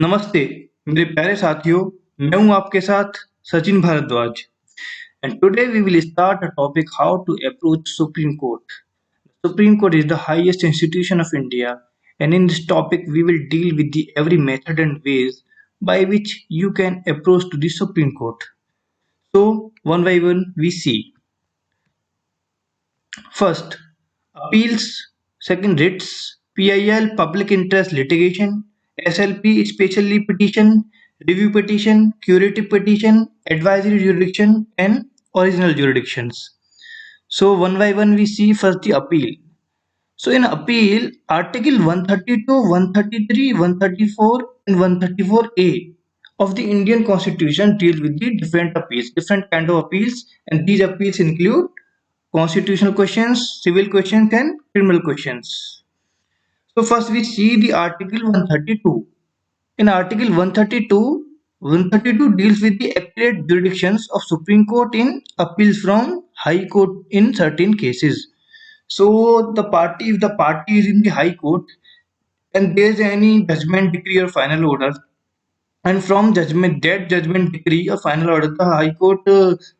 नमस्ते मेरे प्यारे साथियों। मैं हूं आपके साथ Sachin Bhardwaj and today we will start a topic how to approach supreme court. Supreme Court is the highest institution of India, and in this topic we will deal with the every method and ways by which you can approach to the Supreme Court. So one by one we see. First, appeals. Second, writs. PIL, public interest litigation. SLP, specially petition, review petition, curative petition, advisory jurisdiction, and original jurisdictions. So one by one we see first the appeal. So in appeal, Article 132, 133, 134 and 134A of the Indian Constitution deal with the different appeals, different kind of appeals, and these appeals include constitutional questions, civil questions, and criminal questions. So first we see the Article 132. In Article 132, 132 deals with the appellate jurisdictions of Supreme Court in appeals from High Court in certain cases. So if the party is in the High Court and there is any judgment, decree, or final order, and from judgment decree or final order, the High Court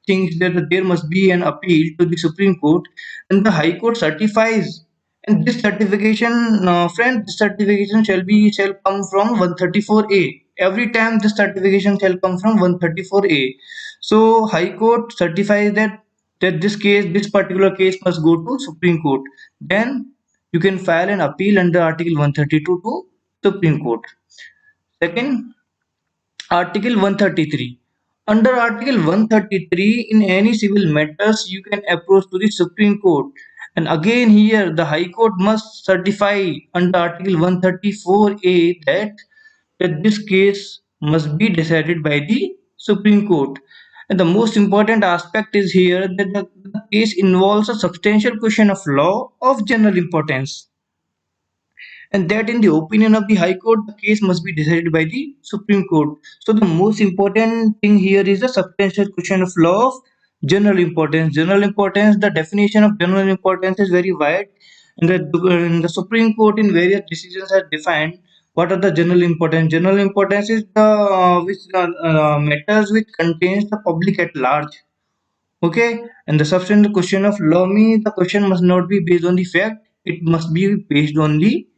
thinks that there must be an appeal to the Supreme Court, and the High Court certifies. And this certification, this certification shall come from 134A. Every time this certification shall come from 134A. So High Court certifies that this particular case must go to Supreme Court. Then you can file an appeal under Article 132 to Supreme Court. Second, Article 133. Under Article 133, in any civil matters, you can approach to the Supreme Court. And again, here the High Court must certify under Article 134A that this case must be decided by the Supreme Court. And the most important aspect is here that the case involves a substantial question of law of general importance, and that in the opinion of the High Court, the case must be decided by the Supreme Court. So the most important thing here is the substantial question of law of general importance. General importance, the definition of general importance is very wide, and the Supreme Court in various decisions has defined what are the general importance. General importance is the matters which contains the public at large. Okay, and the substantial question of law means the question must not be based on the fact; it must be based on the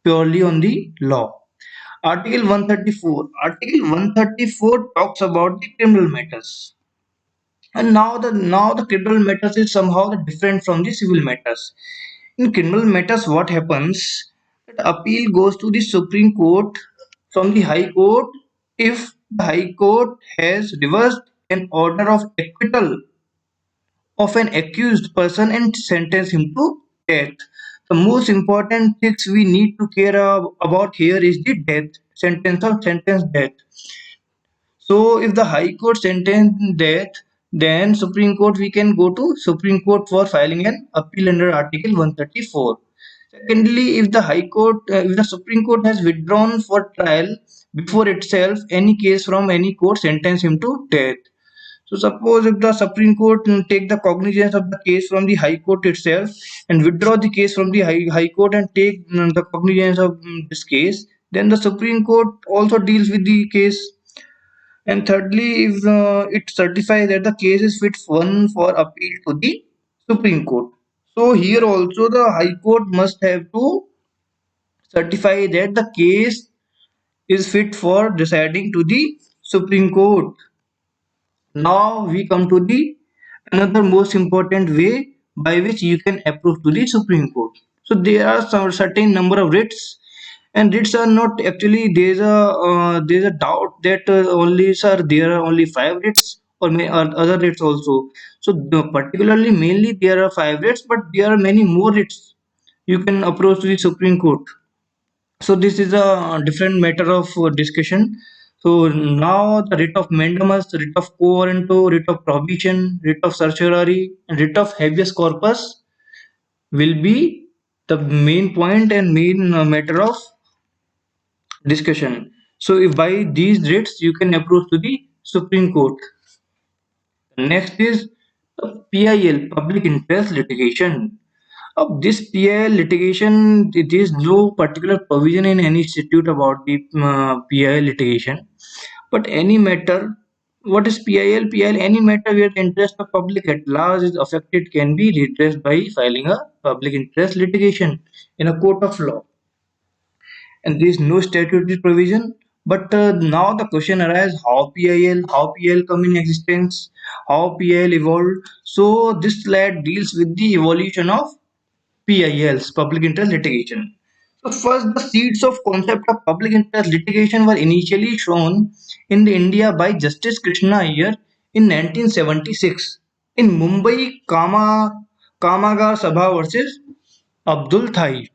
purely on the law. Article 134. Article 134 talks about the criminal matters. And now the criminal matters is somehow different from the civil matters. In criminal matters, what happens? That appeal goes to the Supreme Court from the High Court if the High Court has reversed an order of acquittal of an accused person and sentence him to death. The most important things we need to care about here is the death sentence or sentence death. So if the High Court sentence death, then Supreme Court we can go to Supreme Court for filing an appeal under Article 134. Secondly, if the Supreme Court has withdrawn for trial before itself any case from any court, sentence him to death. So suppose if the Supreme Court take the cognizance of the case from the High Court itself and withdraw the case from the High Court and take the cognizance of this case, then the Supreme Court also deals with the case. And thirdly, if it certifies that the case is fit one for appeal to the Supreme Court. So here also the High Court must have to certify that the case is fit for deciding to the Supreme Court. Now we come to the another most important way by which you can approach to the Supreme Court. So there are some certain number of writs, and writs are not actually there's a doubt that only sir there are only five writs or other writs also. So particularly mainly there are five writs, but there are many more writs you can approach to the Supreme Court. So this is a different matter of discussion. So now the writ of mandamus, writ of quo warranto, writ of prohibition, writ of certiorari, and writ of habeas corpus will be the main point and main matter of discussion. So if by these writs you can approach to the Supreme Court. Next is PIL, public interest litigation. Of this PIL litigation, it is no particular provision in any statute about the PIL litigation. But any matter, what is PIL? PIL, any matter where the interest of public at large is affected can be redressed by filing a public interest litigation in a court of law. And there is no statutory provision. But now the question arises: how PIL come in existence, how PIL evolved. So this slide deals with the evolution of PILs, public interest litigation. So first, the seeds of concept of public interest litigation were initially shown in the India by Justice Krishna Iyer in 1976 in Mumbai Kamagar Sabha versus Abdul Thai.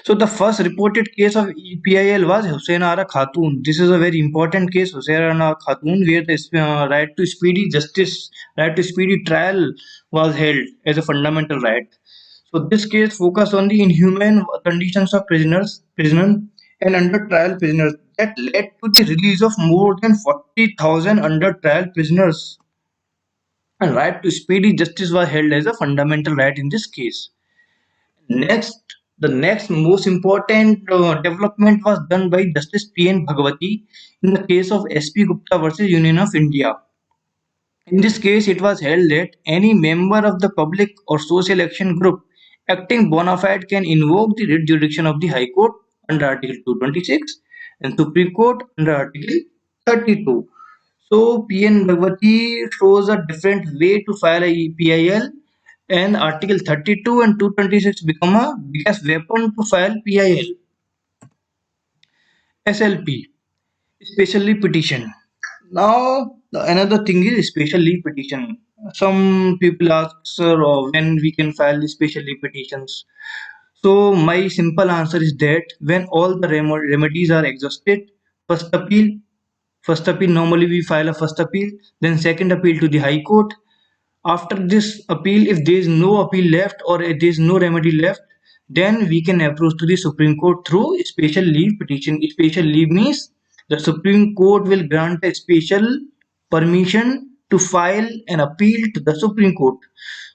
So the first reported case of EPIL was Hussain Ara Khatun. This is a very important case, Hussain Ara Khatun, where the right to speedy justice, right to speedy trial was held as a fundamental right. So this case focused on the inhumane conditions of prisoners and under trial prisoners that led to the release of more than 40,000 under trial prisoners. And right to speedy justice was held as a fundamental right in this case. Next, the next most important development was done by Justice P.N. Bhagwati in the case of S.P. Gupta versus Union of India. In this case, it was held that any member of the public or social action group acting bona fide can invoke the writ jurisdiction of the High Court under Article 226 and Supreme Court under Article 32. So, P.N. Bhagwati shows a different way to file a PIL, and Article 32 and 226 become a biggest weapon to file PIL. SLP, specially petition. Now, another thing is specially petition. Some people ask, sir, when we can file the specially petitions. So, my simple answer is that when all the remedies are exhausted, first appeal, first appeal, normally we file a first appeal, then second appeal to the High Court. After this appeal, if there is no appeal left or there is no remedy left, then we can approach to the Supreme Court through special leave petition. Special leave means the Supreme Court will grant a special permission to file an appeal to the Supreme Court.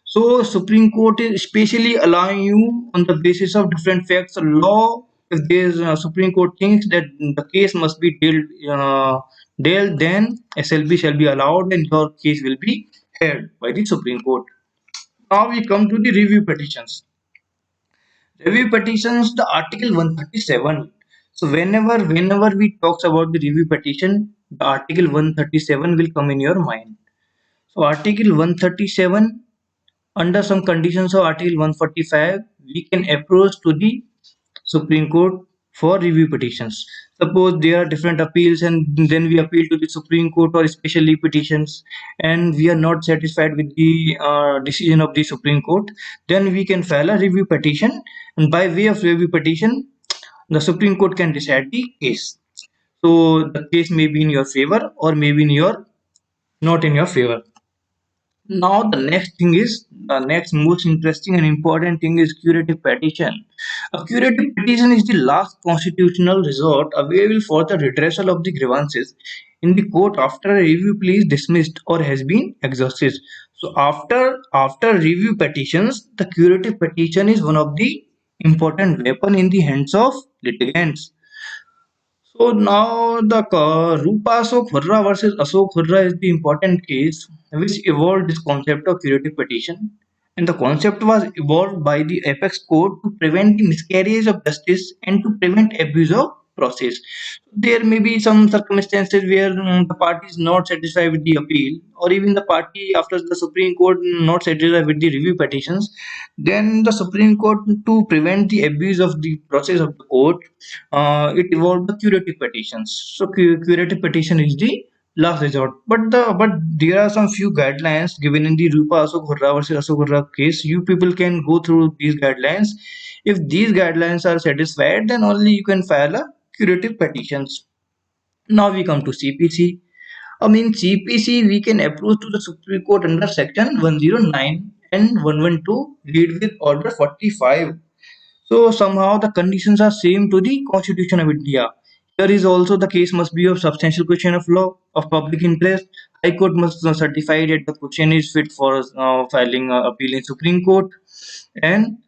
So Supreme Court is specially allowing you on the basis of different facts of law. If there is Supreme Court thinks that the case must be dealt, then SLB shall be allowed and your case will be heard by the Supreme Court. Now we come to the review petitions. Review petitions, the Article 137. So whenever we talks about the review petition, the Article 137 will come in your mind. So Article 137, under some conditions of Article 145, we can approach to the Supreme Court for review petitions. Suppose there are different appeals and then we appeal to the Supreme Court or specially petitions and we are not satisfied with the decision of the Supreme Court, then we can file a review petition, and by way of review petition, the Supreme Court can decide the case. So the case may be in your favor or maybe in your not in your favor. Now the next thing is the next most interesting and important thing is curative petition. A curative petition is the last constitutional resort available for the redressal of the grievances in the court after a review plea is dismissed or has been exhausted. So after review petitions, the curative petition is one of the important weapon in the hands of litigants. So now the Rupa Ashok Hurra versus Ashok Hurra is the important case which evolved this concept of curative petition. And the concept was evolved by the apex court to prevent the miscarriage of justice and to prevent abuse of process. There may be some circumstances where the party is not satisfied with the appeal, or even the party after the Supreme Court not satisfied with the review petitions. Then the Supreme Court, to prevent the abuse of the process of the court, it evolved the curative petitions. So curative petition is the last resort. But there are some few guidelines given in the Rupa Ashok Hurra versus Ashok Hurra case. You people can go through these guidelines. If these guidelines are satisfied, then only you can file a curative petitions. Now we come to CPC. I mean CPC we can approach to the Supreme Court under section 109 and 112 lead with order 45. So somehow the conditions are same to the Constitution of India. Here is also the case must be of substantial question of law of public interest. High Court must certify that the question is fit for filing appeal in Supreme Court. and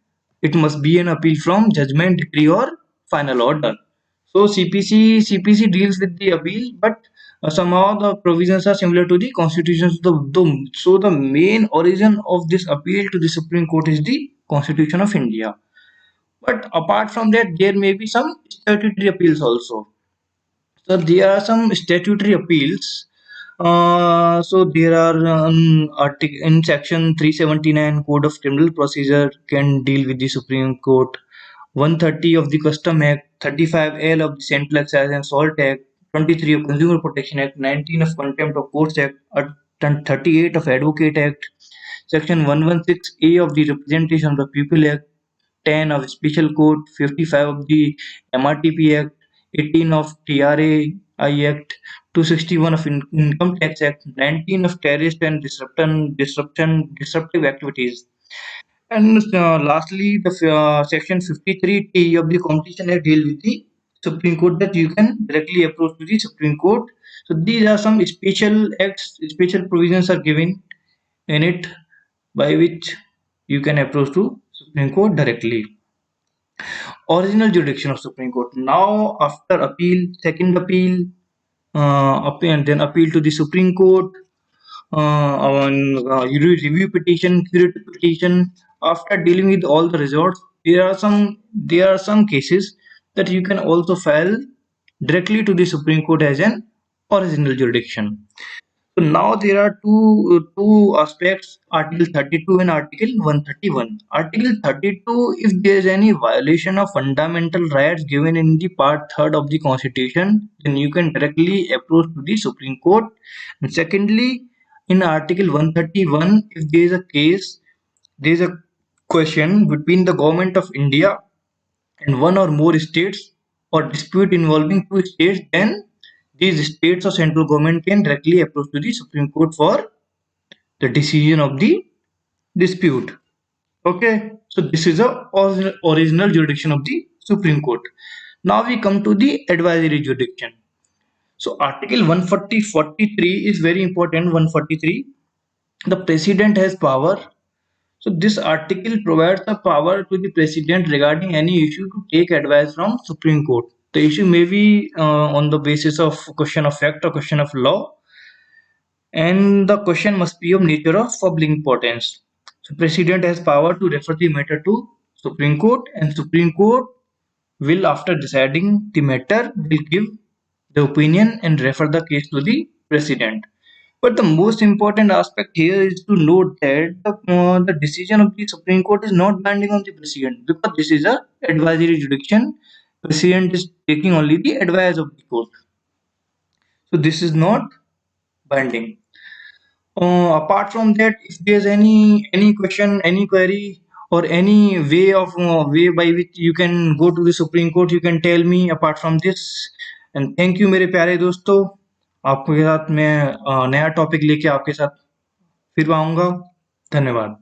it must be an appeal from judgment, decree, or final order. So CPC deals with the appeal, but somehow the provisions are similar to the constitutions. So the main origin of this appeal to the Supreme Court is the Constitution of India. But apart from that, there may be some statutory appeals also. So there are some statutory appeals. So there are in section 379 Code of Criminal Procedure can deal with the Supreme Court. 130 of the Custom Act, 35L of the Central Excise and Salt Act, 23 of Consumer Protection Act, 19 of Contempt of Courts Act, 38 of Advocate Act, Section 116A of the Representation of the People Act, 10 of Special Code, 55 of the MRTP Act, 18 of TRAI Act, 261 of Income Tax Act, 19 of Terrorist and Disruptive Activities. And lastly, the Section 53T of the Competition Act deal with the Supreme Court, that you can directly approach to the Supreme Court. So these are some special acts, special provisions are given in it by which you can approach to Supreme Court directly. Original jurisdiction of Supreme Court. Now, after appeal, second appeal, appeal and then appeal to the Supreme Court, review petition, curative petition. After dealing with all the resorts, there are some cases that you can also file directly to the Supreme Court as an original jurisdiction. So now there are two aspects, Article 32 and Article 131. Article 32, if there is any violation of fundamental rights given in the Part 3rd of the Constitution, then you can directly approach to the Supreme Court. And secondly, in Article 131, if there is a case, there is a question between the Government of India and one or more states, or dispute involving two states, then these states or central government can directly approach to the Supreme Court for the decision of the dispute. Okay, so this is a original jurisdiction of the Supreme Court. Now we come to the advisory jurisdiction. So Article 143 is very important. 143, the President has power. So this article provides the power to the President regarding any issue to take advice from Supreme Court. The issue may be on the basis of question of fact or question of law, and the question must be of nature of public importance. So President has power to refer the matter to Supreme Court, and Supreme Court will, after deciding the matter, will give the opinion and refer the case to the President. But the most important aspect here is to note that the decision of the Supreme Court is not binding on the President, because this is a advisory jurisdiction. President is taking only the advice of the court. So this is not binding. Apart from that, if there's any question, any query, or any way by which you can go to the Supreme Court, you can tell me apart from this. And thank you मेरे प्यारे दोस्तों, आपके साथ मैं नया topic लेके आपके साथ फिर आऊंगा. धन्यवाद.